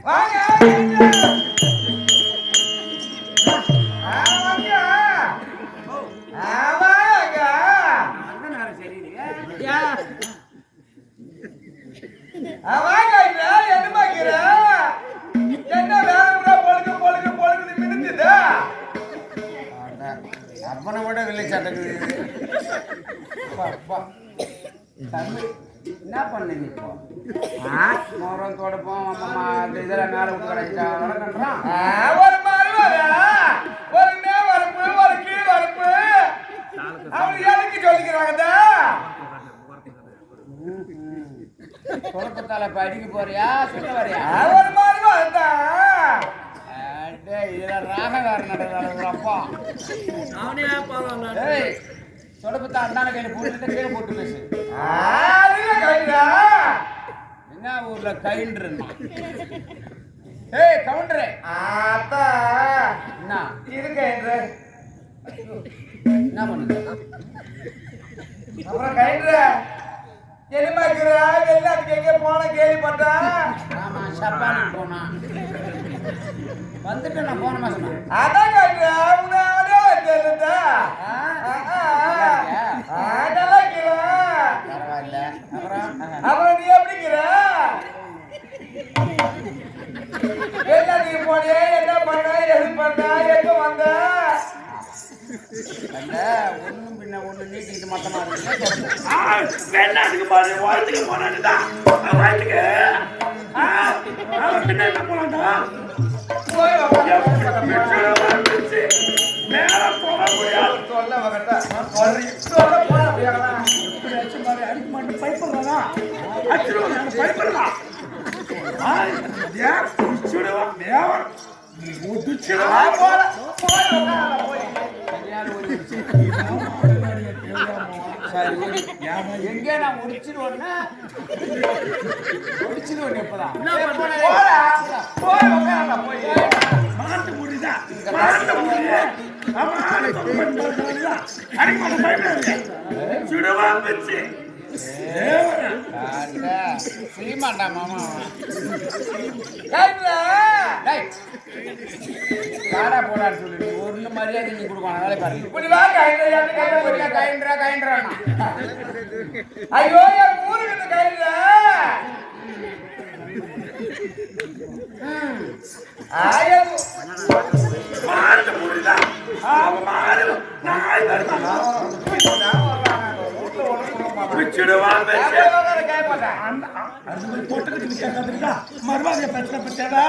வாங்க அப்பனை விட வில்லை சட்டக்குது. என்ன பண்ணுங்க இப்போ மரம் தொடப்போம் இதெல்லாம் மேலே விட்டு கிடைச்சான் ஒரு வரப்பு ஒரு கீழ் வரப்பு அவங்க எதுக்கு சொல்லிக்கிறாங்க குழப்பத்தால இப்ப அடிக்க போறியா சொல்ல வரையா ஒரு மாதிரி வரதான் இதுல ராககாரன் அப்பா தொடப்பத்தை அந்தான கையில போட்டு கீழே போட்டு பேசு என்ன ஊர்ல கைன்று ஏய் கவுண்டரே ஆத்தா என்ன இருக்க என்ன பண்ணுது அப்புறம் கைன்ற எலிமாக்குற எல்லாத்துக்கு எங்க போன கேள்விப்பட்டா ஆமா சப்பானு போனா வந்துட்டு நான் போன மாசம் அதான் கைன்ற உன்னாலே தெரியுதா அப்புறம் நீ எப்படிங்கிற என்ன நீ போனியே என்ன பண்ண எது பண்ண எப்ப வந்த ஒண்ணும் பின்ன ஒண்ணு நீட்டிட்டு மொத்தமா இருக்கு வாழ்த்துக்கு போனான்னுதான் வாழ்த்துக்கு பின்ன என்ன போலாண்டா மேல போக முடியாது சொல்ல வகட்டா சொல்ல போற அப்படியாடா எப்படி அடிச்சு மாதிரி அடிக்க மாட்டேன் பைப்பறடா அடிச்சுடுவா பைப்பறடா ஏன் சுடுவா மேவர் முதுச்சுடுவா போற போய் எங்க நான் முடிச்சிடுவேன்னா இப்பதான் போய் மாட்டு முடிதா மாட்டு முடிய சுடுவா வச்சு மாட்டா மாமா காடா போடான்னு சொல்லி ஒண்ணு மரியாதை நீ கொடுப்பான வேலை பாரு இப்படி வா கைன்றா கைன்றா ஐயோ என் ஊருக்கு கைன்றா மாட்டு முடிதா மாடு நாய் வருமா மருமக பிரச்சனை பத்தியாடா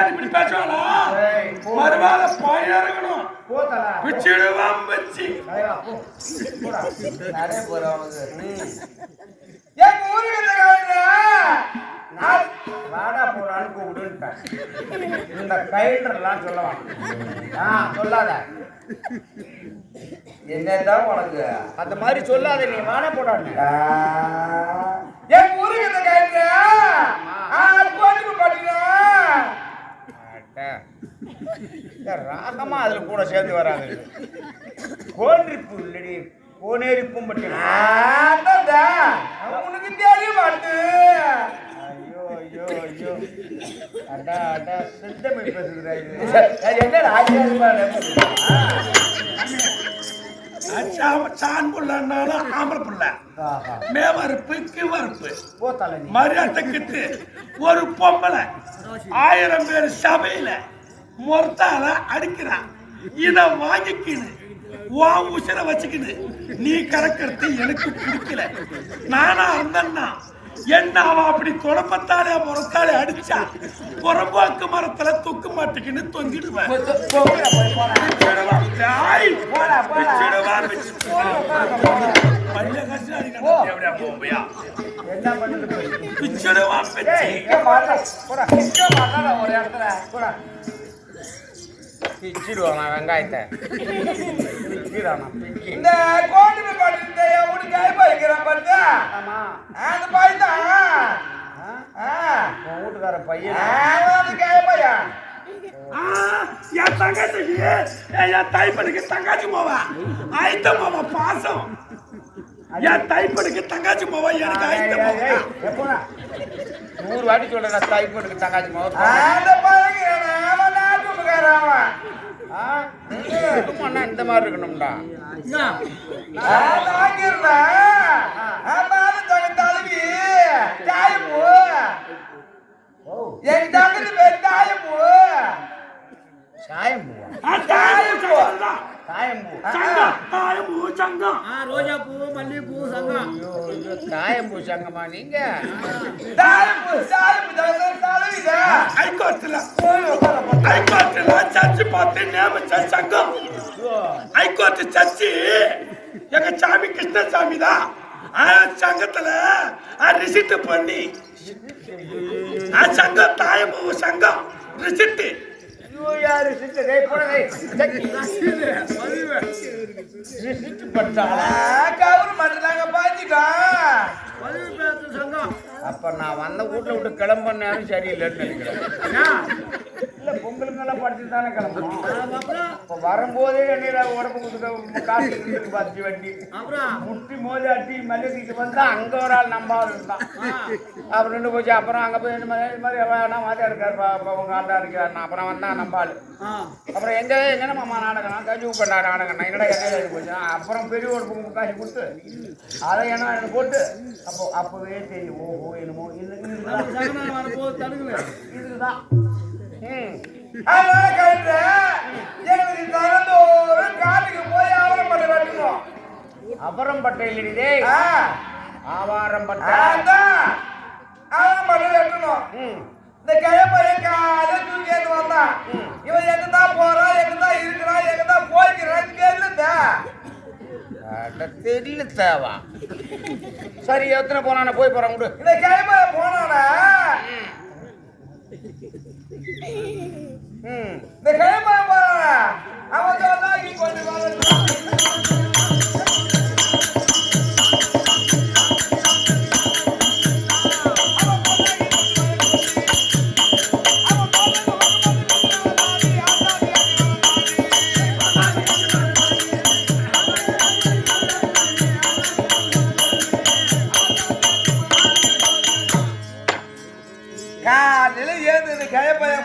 இப்படி பேசுவாளா மருமக போயிடணும் பிச்சிடுவான் வச்சு வாடா போடான்னு கூப்பிடுன்ட்டேன் இந்த கைன்றெல்லாம் சொல்லுவான் சொல்லாத என்னதான் உனக்கு அந்த மாதிரி சொல்லாத நீ வாடா போடான்னு என் ஊருக்கு இந்த கைன்ற ராகமா அதுல கூட சேர்ந்து வராது கோன்றிப்பு இல்லடி கோனேரிப்பும் பட்டினா உனக்கு தெரிய மாட்டு ஐயோ ஐயோ ஐயோ அடா அடா சித்தமை பேசுகிறாய் என்ன ஆச்சரியமா சான் புள்ளனாலும் ஆம்பளை புள்ள மேவறுப்பு கிவறுப்பு மரியாதைக்கு ஒரு பொம்பளை 1000 பேர் சபையில மொர்த்தால அடிக்கிறான் இத வாங்கிக்கின்னு உன் உசிர வச்சுக்கின்னு நீ கறக்கிறது எனக்கு பிடிக்கல நானா இருந்தேன்னா என்ன அவன் அப்படி குழப்பத்தாலே முறத்தாலே அடிச்சா புறம்போக்கு மரத்துல தொக்கு மாட்டுக்குன்னு தொங்கிடுவேன் பிச்சிடுவான் வெங்காயத்தை இந்த கோட்டை பாட்டு உனக்கு வைக்கிறேன் பாருங்க அந்த பையன் வீட்டுக்கார பையன் பையன் என் தங்கச்சிக்கு என் தைப்பனுக்கு தங்காச்சி போவா ஆயித்த போவா பாசம் என் தைப்பனுக்கு தங்காச்சி போவா எனக்கு ஆயித்த போவா 100 வாட்டி சொல்றேன் தாய் போட்டுக்கு தங்காச்சி மோர் குடும்பம்னா இந்த மாதிரி இருக்கணும்டா என் தங்கச்சி பேர் தாயப்பூ. ரோஜா பூ மல்லிகைப்பூ சங்கம் தாயம்பூ சங்கமா நீங்க ஹைகோர்ட்ல சர்ச்சு பார்த்து நியமிச்ச சங்கம். ஹைகோர்ட் சர்ச்சு எங்க சாமி கிருஷ்ணசாமி தான். சங்கத்துல ரிசிப்ட் பண்ணி சங்கம் தாயம்பூ சங்கம் ரிசிப்ட் அப்ப நான் வந்த வீட்டுல விட்டு கிளம்ப நேரம் சரியில்லைன்னு நினைக்கிறேன். இல்ல பொங்கலுங்கெல்லாம் படிச்சு தானே கிளம்பணும். இப்ப வரும்போதே எண்ணெயில உடம்பு கொடுத்து காசு பார்த்து வண்டி முட்டி மோதி அட்டி மல்லிகைக்கு வந்தா அங்க ஒரு ஆள் நம்பாவது இருந்தான். அப்புறம் நின்று போச்சு. அப்புறம் அங்க போய் இந்த மாதிரி வாத்தியா இருக்காரு உங்க ஆண்டா இருக்கிறாரு. அப்புறம் வந்தா நம்பாள். அப்புறம் எங்கன்னா மாமா நாடகம் கஞ்சி உப்பண்டா நாடகம் என்னடா எண்ணெயில போச்சு. அப்புறம் பெரிய ஒரு காசு கொடுத்து அதை என்ன போட்டு அப்பவே தெரியும். ஓஹோ என்னமோ இதுதான் காட்டுக்கு போய் ஆவரம் பட்டை வெட்டணும். அபரம் பட்டை இல்லையே ஆவாரம் பட்டை ஆவரம் பட்டை வெட்டணும். இந்த கிழப்பையன் காலை தூக்கி வந்தான். இவன் எங்கதான் போறான், எங்கதான் இருக்கிறான், எங்கதான் போய்க்கிறான் தெரியல தேவா. சரி எத்தனை போனா போய் போறான் விடு. இந்த கிழப்பைய போனானா இந்த கிழப்பைய போனானா அவன் சொன்னாக்கி கொஞ்சம்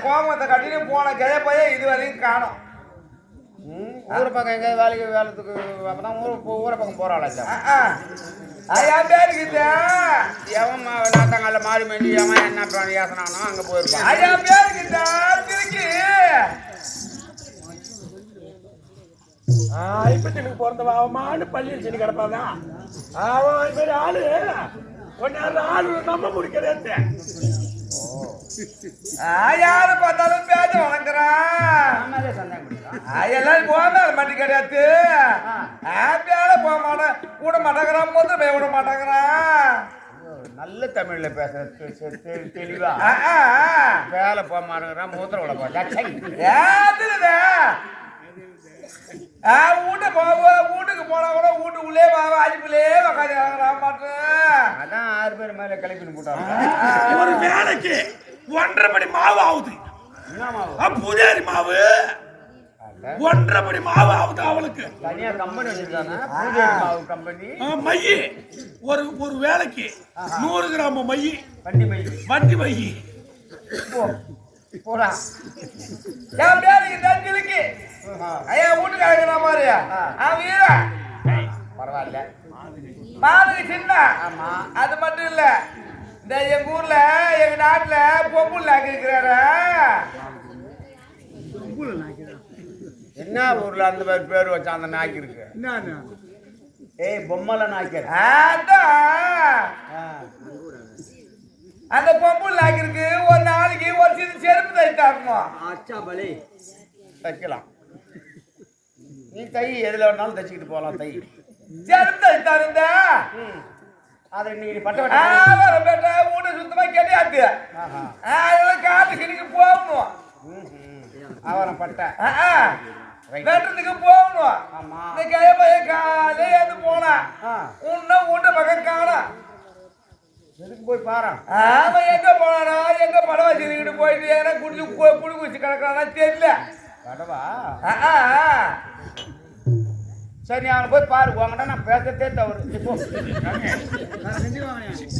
கோமத்தை கட்டிட்டு போன கிழப்பைய இதுவரையும் காணும். ஊர் பக்கம் எங்க வேலைக்கு அப்பதான் ஊரை பக்கம் போறாளா? எவன் நாத்தங்கால மாறி மேண்டி அவன் என்ன ஏசனானோ அங்க போயிருப்பான். ஐயா பேருக்கிட்ட திருக்கி ஐப்பத்தினுக்கு பிறந்தவன் அவன் மாடு பள்ளியில் செடி கிடப்பாதான். அவன் இது மாதிரி ஆளு ஒன்னு ஆளு நம்ப முடிக்கிறது. யாரு பார்த்தாலும் பேச வளர்க்குறான். எல்லாரும் போனால் மட்டி கிடையாது. ஹாப்பியால போக மாட்டேன் விட மாட்டேங்கிறான். முதல் போய் விட மாட்டேங்கிறான். நல்ல தமிழ்ல பேசுற தெளிவா வேலை போக மாட்டேங்கிறான். மூத்திர விட வீட்டுக்கு போனா கூட வீட்டுக்குள்ளே அடிப்புலே உக்காந்து மாட்டேன். அதான் 6 பேர் மேல கிளப்பின்னு போட்டாங்க. ஒரு வேலைக்கு 1.5 படி மாவு ஆகுது. பூஜாரி மாவு 1.5 படி மாவு ஆகுது. அவளுக்கு தனியா கம்பெனி வச்சிருக்காங்க. பூஜாரி மாவு கம்பெனி. மைய ஒரு வேலைக்கு 100 கிராம் மைய வண்டி மைய போடா. என் பேருக்கு தங்கிலுக்கு ஐயா வீட்டுக்காரங்க மாதிரியா வீர பரவாயில்ல. மாதுக்கு சின்ன. ஆமா அது மட்டும் இல்ல, இந்த எங்க ஊர்ல எங்க நாட்டுல பொம்புல் நாக்கு இருக்கிறாரு. என்ன ஊர்ல அந்த மாதிரி பேர் வச்சா அந்த நாய்க்கு இருக்கு? ஏய் பொம்மல நாய்க்கு. அந்த பொம்புல் நாக்கு இருக்கு. ஒரு நாளைக்கு ஒரு சின்ன செருப்பு தைத்தாருமா. தைக்கலாம். நீ தை எதுல வேணாலும் தைச்சிக்கிட்டு போகலாம். தை செருப்பு தைத்தாருந்த அதை நீ பட்ட வீட்டை சுத்தமா கிடையாது. காட்டு கிணிக்கு போகணும். அவரம் பட்ட வெட்டுறதுக்கு போகணும். இந்த கிழமைய காலே வந்து போனா உன்ன வீட்டு பக்கம் காணும். எதுக்கு போய் பாரு. ஆமா எங்க போனானா எங்க படவா செஞ்சுக்கிட்டு போயிட்டு ஏன்னா குடிச்சு புடி குடிச்சு கிடக்குறானா தெரியல. படவா சரி நீ அவனை போய் பாரு. உங்கள்கிட்ட நான் பேசத்தே தவறு.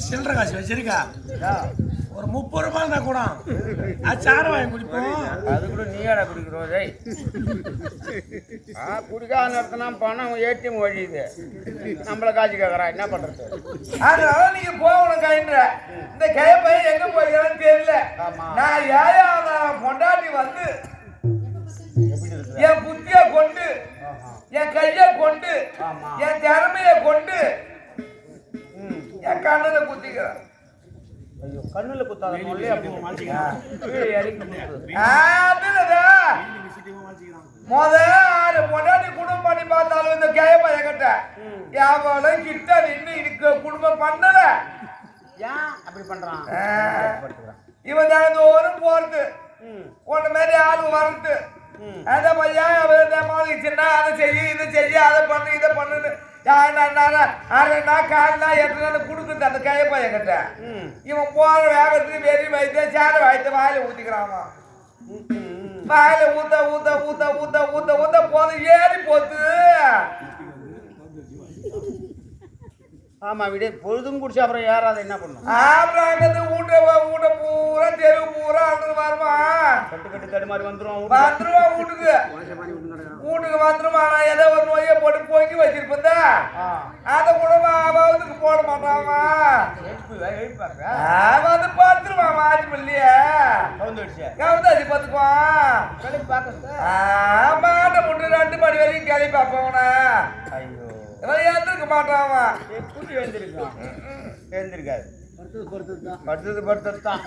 சில்லற காசு வச்சிருக்கா ஒரு 30 ரூபாய் தான் கூட சாரம் வாங்கி குடிப்போம். அது கூட நீயாடா குடிக்கிறோம் டேய். குடிக்காத நேரத்தினா பணம் ஏடிஎம் வழியுது, நம்மள காசு கேட்கறா, என்ன பண்றது? அதனால நீங்க போகணும் கைன்ற. இந்த கைப்பையன் எங்க போயிருக்கான்னு தெரியல. நான் ஏன் பொண்டாட்டி வந்து என் புத்திய கொண்டு, என் கைய கொண்டு, என் திறமைய கொண்டு என் கண்ணுல குத்திக்கிறேன். ஐயோ, கண்ணுல குத்தாத மொழியே அப்படி பொண்டாட்டி குடும்பம் பண்ணி பார்த்தாலும் இந்த கைப்பைய கிட்ட எவளும் கிட்ட நின்று இதுக்கு குடும்பம் பண்ணல. ஏன் அப்படி பண்றான்? இவன் தினந்தோறும் போறது, ஒண்ணு மாதிரி ஆளு வரது. அந்த பையன் சின்ன அதை செய்ய இதை செய்ய அதை பண்ணு இதை பண்ணுன்னு குடுக்குது அந்த கைப்பைய கிட்ட. இவன் போற வேகத்துக்கு வெறி வைத்த சேர வைத்த வாயில ஊத்திக்கிறாமா. வாயில ஊத்த ஊத்த ஊத்த ஊத்த ஊத்த ஊத்த போது ஏறி போத்து. ஆமா, விட பொழுதும் குடிச்சு அப்புறம் ஏறாத என்ன பண்ணும்? அப்புறம் அங்க ஊட்ட பூரா தெரு பூரா அங்க வருமா, கட்டு கட்டு தடுமாறி வந்துருவான். வீட்டுக்கு வந்துருமா. நான் ஏதோ ஒரு நோயை போட்டு போக்கி வச்சிருப்பா, அதை கூட அவதுக்கு போட மாட்டாமா. வந்து பார்த்துருவாமா. ஆச்சு பிள்ளைய கவுந்தாச்சு பார்த்துக்குவான். மாட்டை முட்டு 2 மணி வரைக்கும் கிளம்பி பார்ப்பவன. ஐயோ, எழுந்திருக்க மாட்டாமா. எப்படி எழுந்திருக்கான்? எழுந்திருக்காது, படுத்தது தான்.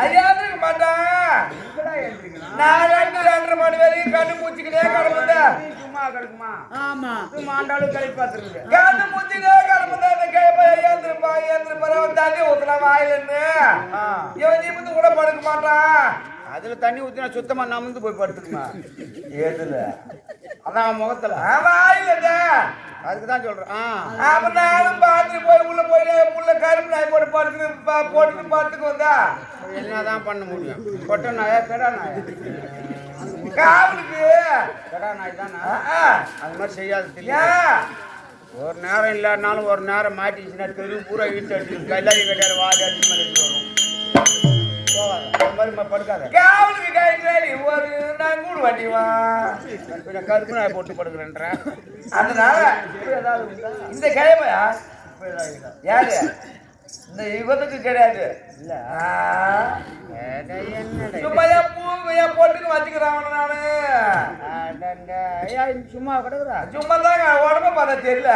ஐயா எழுந்திருக்க மாட்டான். நான் 2 மணி வரைக்கும் கண்ணு மூச்சுக்கிட்டே கிடப்புதா. சும்மா கிடக்குமா? ஆமா, மாண்டாலும் கழி பார்த்துருக்கு. கண்ணு மூச்சுக்கிட்டே கிடப்புதா. இந்த கைப்பை ஏந்திருப்பா ஏந்திருப்பா தண்ணி ஊத்தலாம் வாயிலன்னு. இவன் நிமிந்து கூட படுக்க மாட்டான். அதுல தண்ணி ஊத்தினா சுத்தமா நமுந்து போய் படுத்துக்குமா? ஏதுல அதான் முகத்துல வாயில. அதுக்குதான் சொல்றேன். அவன் நானும் பார்த்து போய் உள்ள கரும்பு நாய் போட்டு போட்டுட்டு பார்த்துக்கு வந்தா என்னதான் பண்ண முடியும்? கொட்டை நாயா கடா நாயா? காவலுக்கு கடா நாய் தானே. அது மாதிரி செய்யாது தெரியும். ஒரு நேரம் இல்லாதனாலும் ஒரு நேரம் மாட்டிச்சுன்னா தெரு பூரா வீட்டு அடிச்சு கல்லாரி கல்யாணம் வாடி அடிச்சு மாதிரி வரும். படுக்காத. காவலுக்கு கைட்டு ஒரு நங்கூடு வண்டிவான். கருப்பு நாய் போட்டு படுக்கிறேன்ற. அதனால இந்த கிழமையா யாரு இந்த யுகத்துக்கு கிடையாது. இல்ல சும்மா என் பொட்டுக்கு வச்சுக்கிறான். நானு சும்மா கிடக்குறா. சும்மா தாங்க உடம்ப பார்த்தா தெரியல.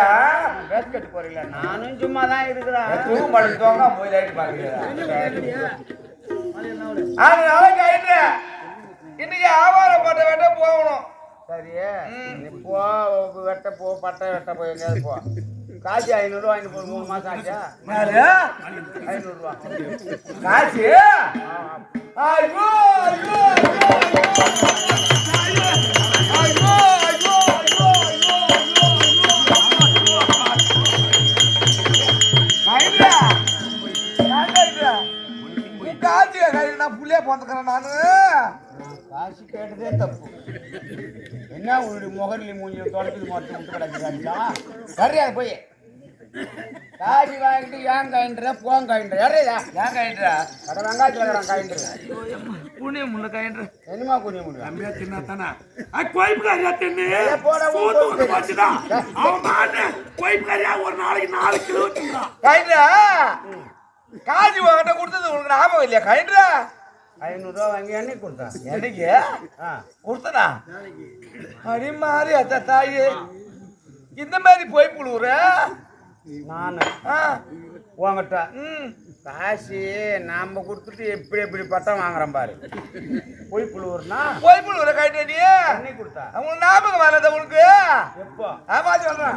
வேஸ்ட் கட்டு போறீங்களா? நானும் சும்மா தான் இருக்கிறேன். தூங்க படுத்துவாங்க போய் லைட் பாக்குறேன். அதனால கைட்டு இன்னைக்கு வியாபாரம் பட்ட வெட்ட போகணும். சரி, போ வெட்ட போ, பட்டை வெட்ட போய் எங்கேயாவது போ. காசு 500 ரூபா வாங்கிட்டு போய் 3 மாசம் ஆச்சா? 500 ரூபா காசு. ஐயோ ஐயோ காசு நான் புள்ளைய போந்துக்கிறேன். நானு காசு கேட்டதே தப்பு. என்ன உன்னுடைய முகர்லி மூஞ்சி தொடர்ந்து மட்டும் விட்டு கிடக்குறாங்களா? சரியா போய் காசு வாங்கிட்டு ஏன் காயின்ற போங்க காயின்ற யாரையா? ஏன் கைட்டுறா? கடை வெங்காயத்தில் இருக்கிறான் காயின்ற. புண்ணிய முன்ன கைன்ற என்னமா புண்ணிய முடியும்? அம்மையா தின்னாத்தானா கோயிப்புக்காரியா தின்னு போட வச்சுதான் அவன் மாட்டு கோயிப்புக்காரியா ஒரு நாளைக்கு 4 கிலோ கைன்றா. காஜி வாங்கிட்ட கொடுத்தது உனக்கு ஞாபகம் இல்லையா கைன்றா? 500 ரூபா வாங்கி என்னைக்கு கொடுத்தான்? என்னைக்கு கொடுத்தனா? அடி மாறி அத்த தாயி இந்த மாதிரி போய் புழுவுற நானு உங்ககிட்ட காசு நாம கொடுத்துட்டு எப்படி எப்படி பட்டம் வாங்குறோம் பாரு. போய் புழுவுறனா போய் புழுவுற கைட்ட நீ என்னைக்கு கொடுத்தா? உங்களுக்கு ஞாபகம் வரத உனக்கு? எப்போ? ஆமா சொல்றேன்.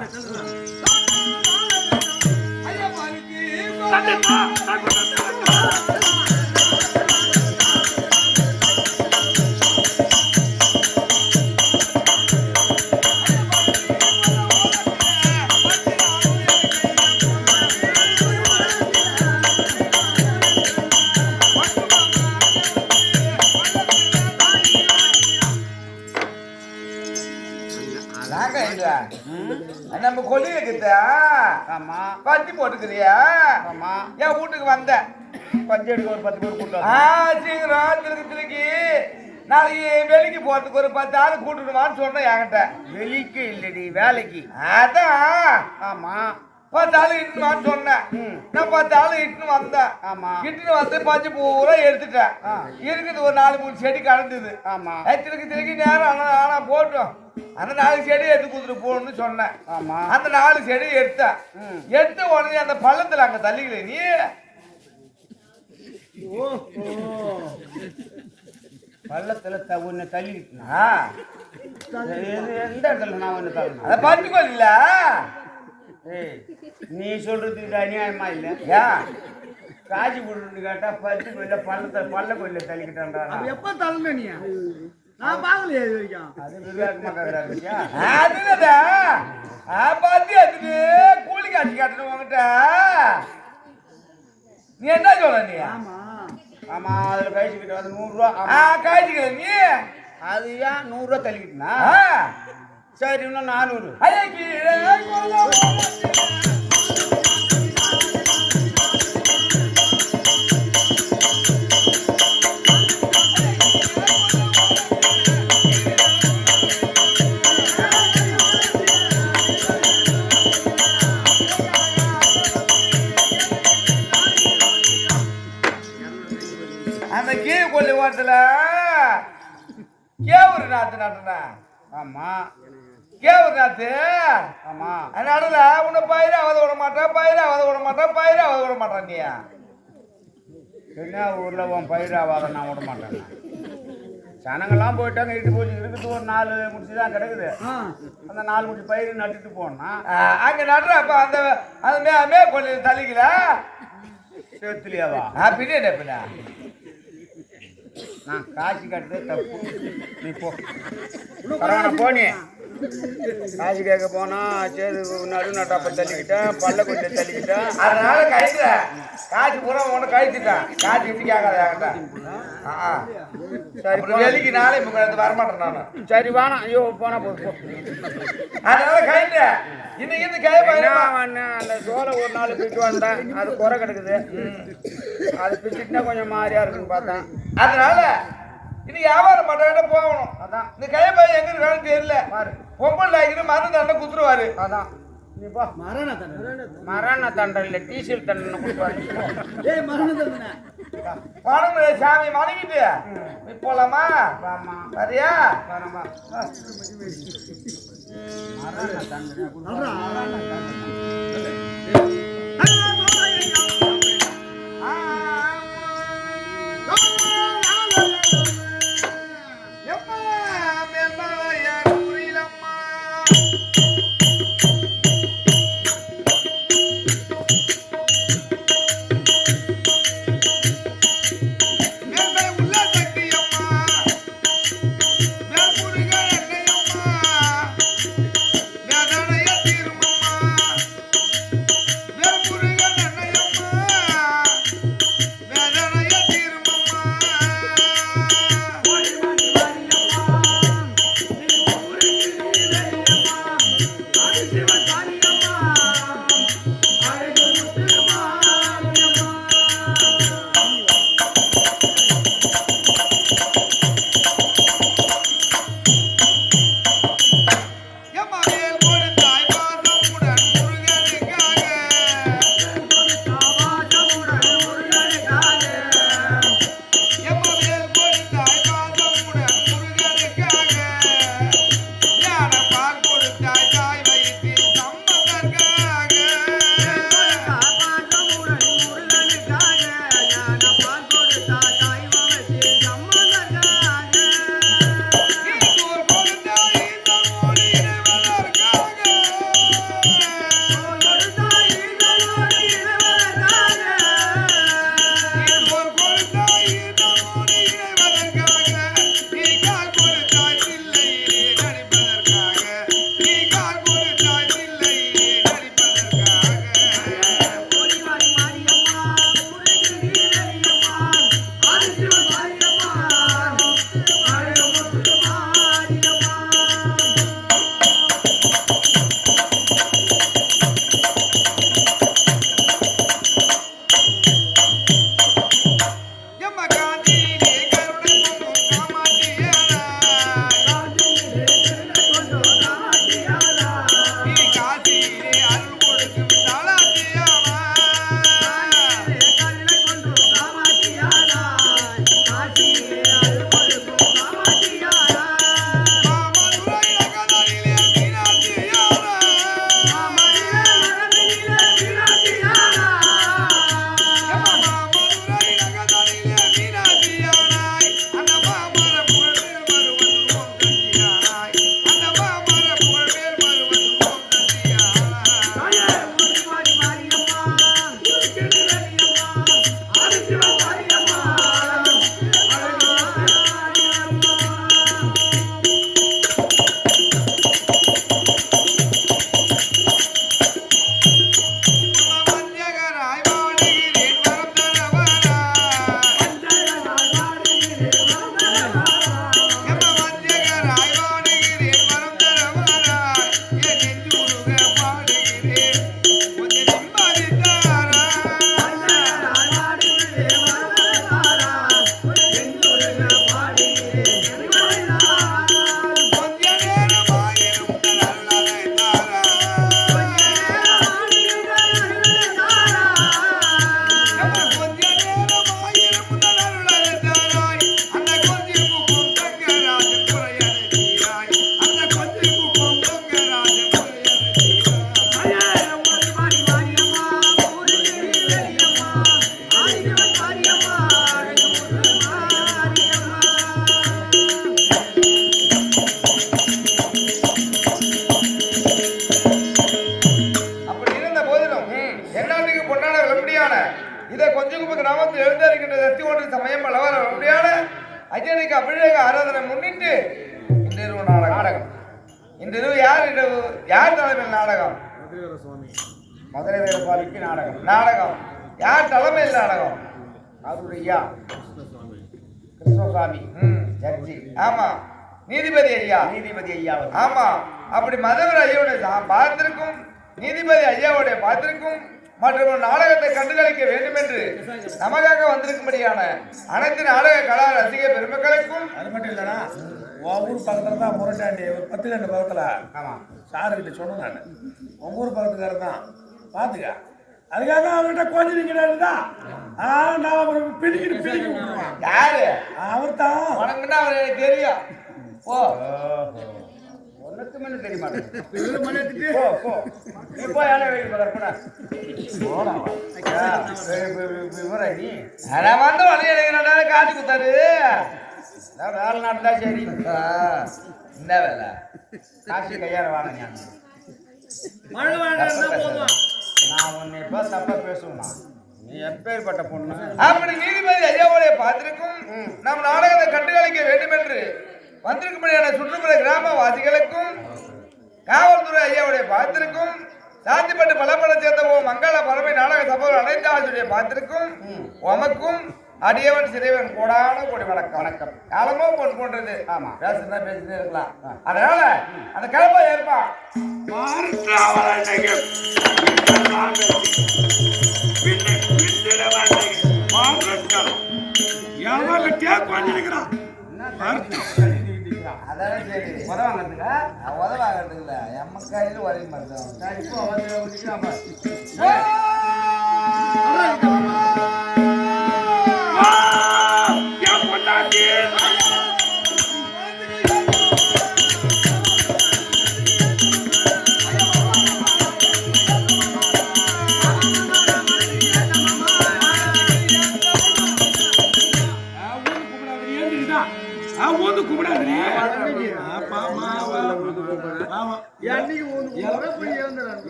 நம்ம கொல்லியில கிட்ட ஆமா பட்டி போட்டுக்கிறியா? ஆமா. என் வீட்டுக்கு வந்த பஞ்சு எடுக்க ஒரு 10 பேர் கூட்டம் சீக்கிரம் திருக்கி நாளைக்கு வெளிக்கு போறதுக்கு ஒரு 10 ஆள் கூட்டுடுவான்னு சொன்னேன் என்கிட்ட. வெளிக்கு இல்லடி வேலைக்கு. அதான் ஆமா 10 ஆள் இட்டுன்னு சொன்னேன். நான் 10 ஆள் இட்டுன்னு வந்தேன். ஆமா இட்டுன்னு வந்து பஞ்சு பூரா எடுத்துட்டேன். இருக்குது ஒரு 4-3 செடி கடந்தது. ஆமா திருக்கி நேரம் ஆனா போட்டோம். அந்த 4 செடி எடுத்து கொடுத்துட்டு போகணும்னு சொன்னேன். ஆமா அந்த 4 செடி எடுத்தேன். எடுத்த உடனே அந்த பள்ளத்துல அங்க தள்ளிக்கல நீ. பள்ளத்துல உன்னை தள்ளிக்கிட்டா எந்த இடத்துல நான் ஒன்று தள்ளணும் அதை பார்த்துக்கோள் இல்ல. ஏய் நீ சொல்றதுக்கு அநியாயமா இல்லை. ஏன் காஜி போட்டு கேட்டா பருத்தி கோயில பள்ள கோயில தள்ளிக்கிட்டான்டா. எப்ப தள்ளன நீ? நான் பாக்கலையே இது வரைக்கும். அது விவேகமா கேக்குறாருயா. அதுதான் பார்த்து எடுத்துட்டு கூலி காட்சி காட்டணும் உங்ககிட்ட. நீ என்ன சொல்ற நீ? ஆமா ஆமா அதுல கழிச்சுக்கிட்டு அது 100 ரூபா. காய்ச்சிக்கல நீ. அது ஏன் 100 ரூபா தள்ளிக்கிட்டா? சரி இன்னும் 400. ஐயா கீழே அந்த கீழ் கொல்லி ஓரத்துல கேவுரு நாத்து நட்டுனா. ஆமா கேவுரு நாத்து ஆமா அதனால உன்னை பயிராவது விட மாட்டேன், பயிராவது விட மாட்டேன், பயிராவது விட மாட்டேன். நீ என்ன ஊர்ல உன் பயிராவாத நான் விட மாட்டேன். ஜனங்கள்லாம் போயிட்டாங்க இட்டு போச்சு இருக்குது ஒரு 4 முடிச்சு தான் கிடக்குது. அந்த 4 முடிச்சு பயிர் நட்டுட்டு போனா அங்க நடுற அப்ப அந்த அந்த மே கொல்லி தள்ளிக்கல சேர்த்துலையாவா? பின்ன பின்ன நான் காசு கட்டுறது தப்பு. நீ போ பரவாயில்ல போனி. காசு கேட்க போனா சரி நடு நட்டாப்ப தள்ளிக்கிட்டேன், பள்ள கொண்டு தள்ளிக்கிட்டேன். அதனால கழிக்கிற காசு பூரா உன்னை கழிச்சுட்டேன். காசு இப்படி கேட்காத சரி வெளிக்கு நாளை இப்போ வரமாட்டேன் நான். சரி வேணா ஐயோ போனா போ. அதனால கழிக்கிற இன்னைக்கு இந்த கை அந்த சோலை ஒரு நாள் பிச்சு வந்தேன், அது குறை கிடக்குது. அது பிச்சுட்டுனா கொஞ்சம் மாறியா இருக்குன்னு பார்த்தேன். அதனால இன்னைக்கு வியாபாரம் பண்ற போகணும். அதான் இந்த கை பையன் எங்க இருக்கான்னு தெரியல. பாரு பொம்பல் ஆகிட்டு மருந்து தண்டை குத்துருவாரு. அதான் நீ போ. மரண தண்டை இல்லை டீசல் தண்டனை கொடுப்பாரு. ஏய் மரண தண்டனை பணம் சாமி வணங்கிட்டு நீ போலாமா? ஆமா சரியா? வரமா மரண தண்டனை அஜயனுக்கு அபிஷேக ஆராதனை முன்னிட்டு இன்றிரவு நாடகம். இன்றிரவு யார் தலைமையில் நாடகம்? மதுரை வீரபாலிக்கு நாடகம். நாடகம் யார் தலைமையில் நாடகம்? அவருடைய கிருஷ்ணசாமி ஜட்ஜி. ஆமா, நீதிபதி ஐயா. நீதிபதி ஐயா. ஆமா, அப்படி மதவர் ஐயாவுடைய பாத்திருக்கும் நீதிபதி ஐயாவுடைய பாத்திருக்கும் மற்றும் நாடகத்தை கண்டுகளிக்க வேண்டும் என்று நமக்காக வந்திருக்கும்படியான அனைத்து நாடக கலா ரசிக பெருமக்களுக்கும். அது மட்டும் இல்லைன்னா உன் ஊர் பக்கத்துல தான் முரட்டாண்டி ஒரு 10 பக்கத்துல. ஆமா, சாரு கிட்ட சொன்னேன் நான். உன் ஊர் பக்கத்துக்காரர் தான் பாத்துக்க. அதுக்காக தான் அவர்கிட்ட கொஞ்சம் நிக்கிறாருதா. நான் அவர் பிடிக்கிட்டு விட்டுருவான். யாரு அவர் தான். உனக்குன்னா அவர் எனக்கு தெரியும். ஓ, ஒன்னுக்குமே தெரிய மாட்டேன். போ இப்போ யாரை வெயிட் பண்ணுறா நான் வந்து வழி எனக்கு காட்டி கொடுத்தாரு. வேலை நடந்தா சரி. என்ன வேலை? காசு கையாற வாங்க. மழை போதும். நான் உன்னை இப்போ தப்பா பேசுவேன். நீ எப்பேற்பட்ட பொண்ணு? அப்படி நீதிபதி ஐயாவுடைய பாத்திருக்கும் நம் நாடகத்தை கண்டுகளிக்க வேண்டும் என்று வந்திருக்கும்படியான சுற்றுப்புற கிராமவாசிகளுக்கும் காவல்துறை ஐயாவுடைய பாத்திருக்கும் சாந்திப்பட்டு பலப்பட சேர்ந்த மங்கள பறவை நாடக சபை அனைத்து ஆசிரிய பாத்திருக்கும் உமக்கும் அடியவன் சிறைவன் கோடான கோடி வணக்கம். வணக்கம். காலமோ பொன் போன்றது. ஆமா, பேசுனா பேசிட்டே இருக்கலாம். அதனால அந்த கிளம்ப ஏற்பா அதானே சரி. உதவாங்கிறதுக்கா? உதவாங்கிறது இல்ல, எம்ம கையில வரைய மாட்டேன். இப்போ வந்து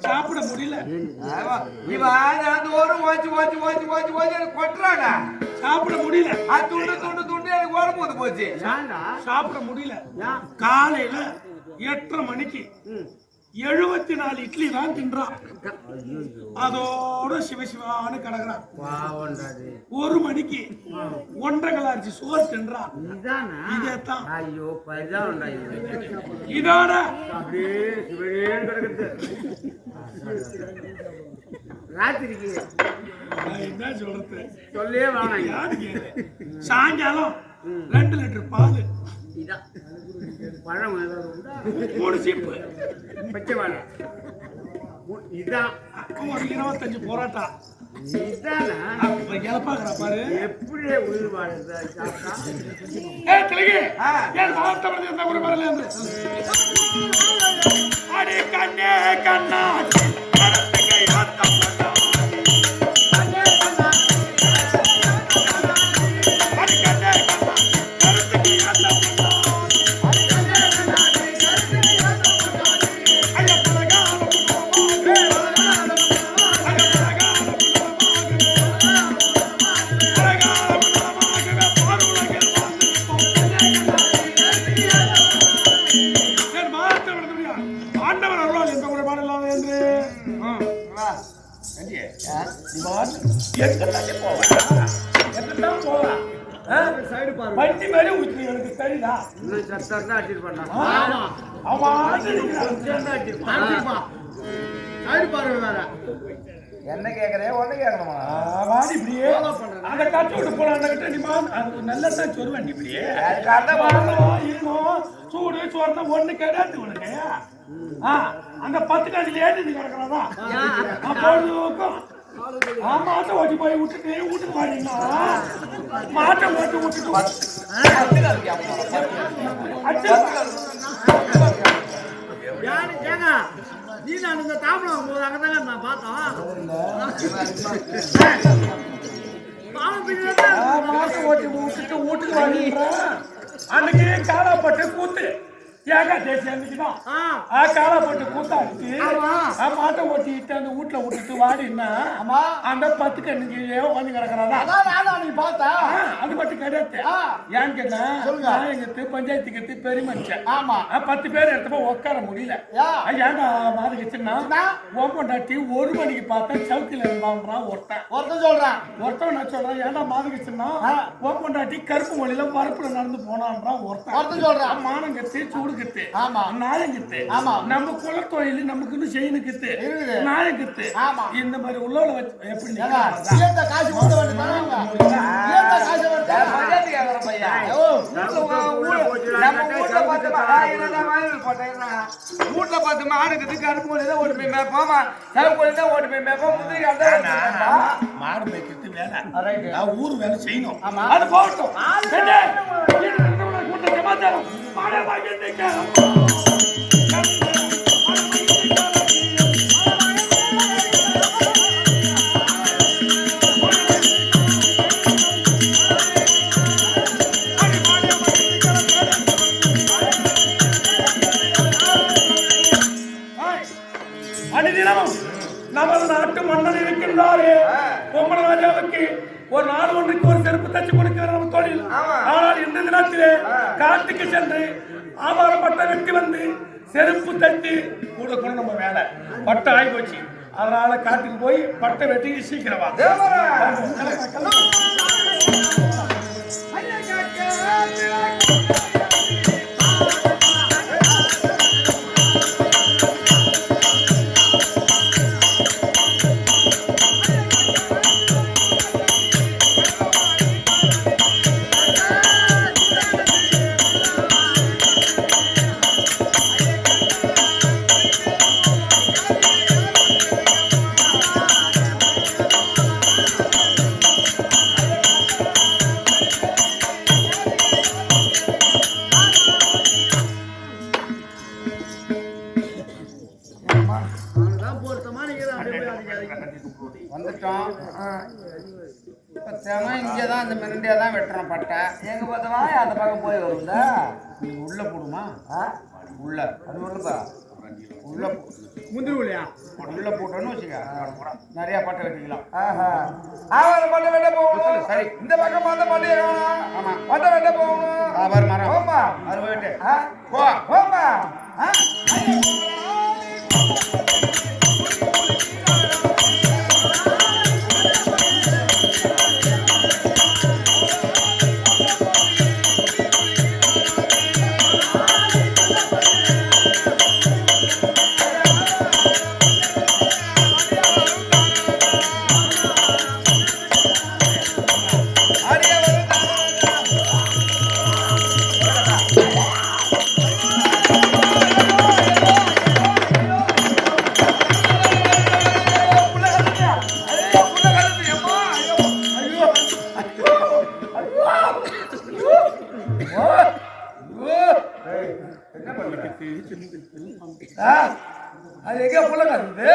சாப்பிட முடியல. கொட்டுறாங்க, சாப்பிட முடியல. துண்டு துண்டு துண்டு எனக்கு உடம்பு போச்சு. சாப்பிட முடியல. காலையில 8:30 மணிக்கு 74 இட்லி தான் தின்றான். அதோட சிவசிவான்னு கிடக்குறான். 1 மணிக்கு 1.5 அரிசி சோறு தின்றான். இதேதான். இதோட ராத்திரிக்கு என்ன சொல்றது சொல்லே வேணாம். சாயங்காலம் 2 லிட்டர் பால். பழம் 3 சீப்பு பச்சை வாழை. இதான் ஒரு 25 போராட்டா. இதானா இழப்பாக்குறா பாரு. எப்படி உயிர் வாழ்ந்தா சாப்பிட்டா? அடி கண்ணே கண்ணா வண்டி மேலே ஊற்றி எனக்கு தெரியுதா? என்ன கேக்குறே ஒண்ணு கேட்கணுமா? வாடி இப்படியே அந்த கட்டு விட்டு போலாம். நல்லதான் சொரு வண்டி இப்படியே சூடு சோறுனா ஒண்ணு கிடையாது உனக்கு. அந்த 10 காசுல ஏற்றி கிடக்குறதா பொழுதுக்கும். மாட்டை ஓட்டி போய் விட்டுட்டு வீட்டுக்கு வாடிங்களா? மாட்டை ஓட்டி விட்டுட்டு நீ நான் இந்த தாம்பரம் போது அங்கதாங்க நான் பார்த்தோம். மாட்டை ஓட்டி விட்டுட்டு வீட்டுக்கு வாடிங்களா? அன்னைக்கு காலாப்பட்டு கூத்து ஏகாதேசி அன்னைக்குதான் காலாப்பட்டு கூத்தாச்சு. மாட்டை ஓட்டிட்டு அந்த வீட்டுல விட்டுட்டு வாடினா அந்த 10 கண்ணுக்கு வந்து கிடக்குறதா? நீ பார்த்தா அது மட்டும் கிடையாது. ஏன்னு கேட்டா நான் எங்க பஞ்சாயத்து கத்து பெரிய மனுஷன். ஆமா 10 பேர் எடுத்தப்ப உட்கார முடியல. ஏன்டா மாதிரி வச்சுன்னா ஓம்பண்டாட்டி 1 மணிக்கு பார்த்தா சவுக்கில இருந்தான் ஒருத்தன் சொல்றான். நான் சொல்றேன் ஏன்டா மாதிரி வச்சுன்னா ஓம்பண்டாட்டி கருப்பு மொழியில வரப்புல நடந்து போனான்றான் ஒருத்தன் சொல்றான். மானம் கத்து சூடு கத்து ஆமா நாயம் கத்து நம்ம குல தொழில் நமக்குன்னு செய்யணும் கத்து நாயம் கத்து இந்த மாதிரி உள்ளவளை வச்சு எப்படி காசு கொடுக்க வேண்டியது காசு வீட்டுல பார்த்து மாடுக்கு கருப்பு கோழி தான் ஓட்டு போய் மேப்போமா சிவப்பு கோழி தான் ஓட்டு போய் மேப்போம் மாடு மேய்க்கிறது வேலை ஊர் வேலை செய்யணும் அது போகட்டும் சமாச்சாரம் மாடை அனுதினமும் நமது நாட்டு மன்னன் இருக்கின்றாரே பொம்மன ராஜாவுக்கு ஒரு நாள் ஒன்றுக்கு ஒரு செருப்பு தச்சு கொடுக்கிற நம்ம தொழில். ஆனால் இந்த தினத்திலே காட்டுக்கு சென்று ஆபாரம் பட்டை வெட்டி வந்து செருப்பு தட்டி கூட கூட நம்ம வேலை பட்டை ஆகி போச்சு. அதனால காட்டுக்கு போய் பட்டை வெட்டி சீக்கிரமா வந்துட்டோம். இங்கதான் அந்த மிரண்டியா தான் வெட்டுறோம் பட்டை. எங்க பார்த்தமா அந்த பக்கம் போய் வரும்ல உள்ள போடுமா உள்ள அது உள்ளதா உள்ள முந்திரி இல்லையா உள்ள போட்டோன்னு வச்சுக்க நிறைய பட்டை வெட்டிக்கலாம். பட்டை வெட்ட போகணும். சரி இந்த பக்கம் பார்த்த பட்டையை காணும். பட்டை வெட்ட போகணும். மரம் ஆமா அது போயிட்டு போ போமா அது எங்க புள்ள கருது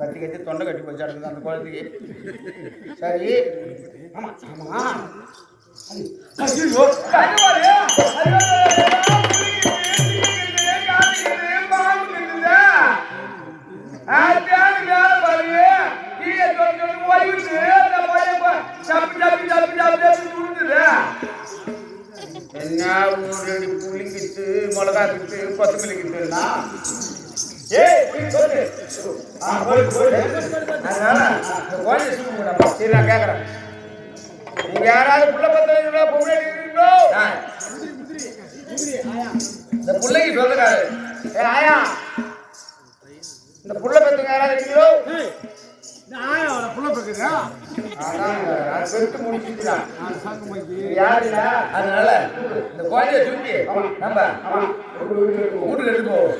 கட்டி கட்டி தொண்டை கட்டி போச்சு அடுத்தது அந்த குழந்தைக்கு. சரி ஆமா ஆமா என்ன ஊரடி புளிங்கிட்டு மிளகா கிட்டு கொத்தமல்லி கிட்டுன்னா சரி நான் கேட்கறேன். நீங்க யாராவது புள்ள பத்திரீங்களோ பொம்பளை இருக்கிறீங்களோ இந்த பிள்ளைக்கு சொல்லுறாரு. ஆயா இந்த புள்ள பத்துங்க யாராவது இருக்கீங்களோ அதனால இந்த குழந்தைய தூக்கி நம்ம வீட்டுக்கு எடுத்து போவோம்.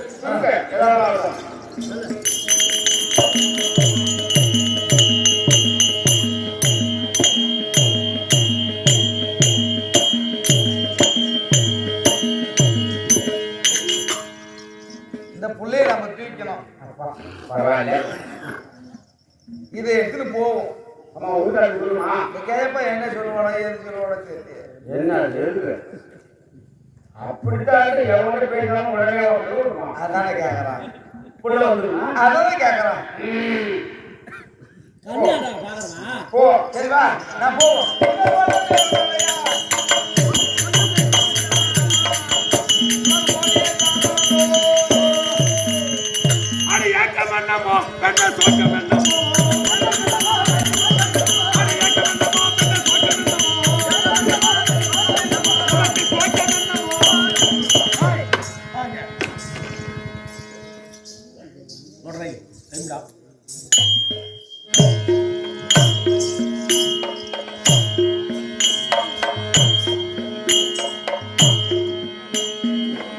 இந்த புள்ளைய நம்ம தூக்கணும். இதை எடுத்துட்டு போவோம். கேப்ப என்ன சொல்லுவானா ஏது சொல்லுவானா என்ன அப்படித்தான் எவ்வளவு பேசாம உடனே அதானே கேக்குறான். புள்ள வந்துருமா? அதான் கேக்குறேன். கண்ணியாடா பாக்குறா போ சரி வா நான் போவோம். அடி ஏக்கம் என்னமோ பெண்ண சோக்கம் என்னமோ அடி ஏக்கம் என்னமோ பெண்ண சோக்கம் என்னமோ அடி சோக்கம் என்னமோ ஹாய் வாங்க நோடரை டைம்டா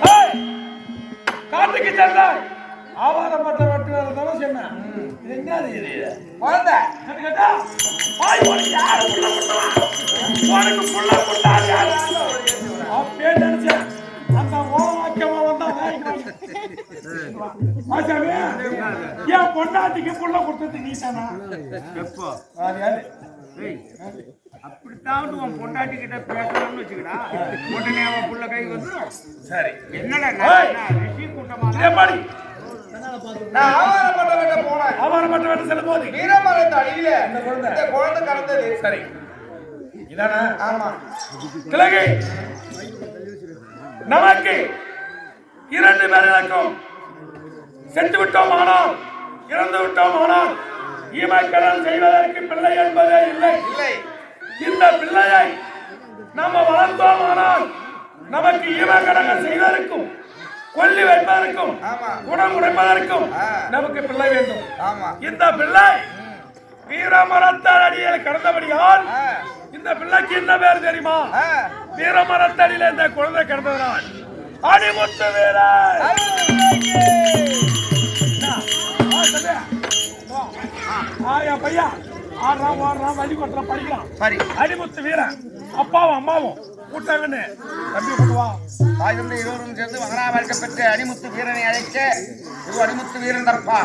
ஹாய் கார்த்திகை சந்தாய் ஆவாரப்பட்ட வெட்டு வேலை சொன்னேன். இது என்னது இது? குழந்தை கேட்டா பாய் உனக்கு யாரு புள்ள கொடுத்தா? உனக்கு புள்ள கொடுத்தாரு யாரு? அப்பே நினைச்சேன். அந்த ஓரமாக்கியமா வந்தா ஆசாமி ஏன் பொண்டாட்டிக்கு புள்ள கொடுத்தது நீ தானா? எப்போ அது யாரு? அப்படித்தான் உன் பொண்டாட்டி கிட்ட பேசணும்னு வச்சுக்கடா, உடனே அவன் புள்ள கை வந்துடும். சரி என்னடா ஏய். ரிஷி கூட்டமா இதே பாடி நான் ஆவாரப்பட்ட வீட்டை போனேன். ஆவாரப்பட்ட வெட்டு செல்லும் போது வீரமரத்து அடியில இந்த குழந்தை கடந்தது. சரி இதானா? ஆமா கிழகை நமக்கு 2 பேர்களுக்கும் சென்று விட்டோம், ஆனால் இறந்து விட்டோம், ஆனால் ஈமைக்கடன் செய்வதற்கு பிள்ளை என்பதே இல்லை. இல்லை இந்த பிள்ளையை நம்ம வளர்த்தோம், ஆனால் நமக்கு ஈமைக்கடன் செய்வதற்கும் கொல்லி வைப்பதற்கும் ஆமா குணம் குறைப்பதற்கும் ஆ. நமக்கு பிள்ளை வேண்டும். ஆமா இந்த பிள்ளை வீரமரத்தால் அடியில் கடந்தபடியால் ஆ. இந்த பிள்ளைக்கு என்ன பேர் தெரியுமா? ஆ. வீரமரத்தடியில இந்த குழந்தை கிடந்ததுனால் அடிமுத்து வீரன். என் பையன் ஆடுறான் ஓடுறான் வழி கொட்டுறான் படிக்கிறான். சரி அடிமுத்து வீரன் அப்பாவும் அம்மாவும் கூட்டாங்கன்னு தம்பி கொண்டுவா. தாயிருந்து இருவரும் சேர்ந்து மகனாக பெற்ற அடிமுத்து வீரனை அழைக்க இது அடிமுத்து வீரன் தரப்பா.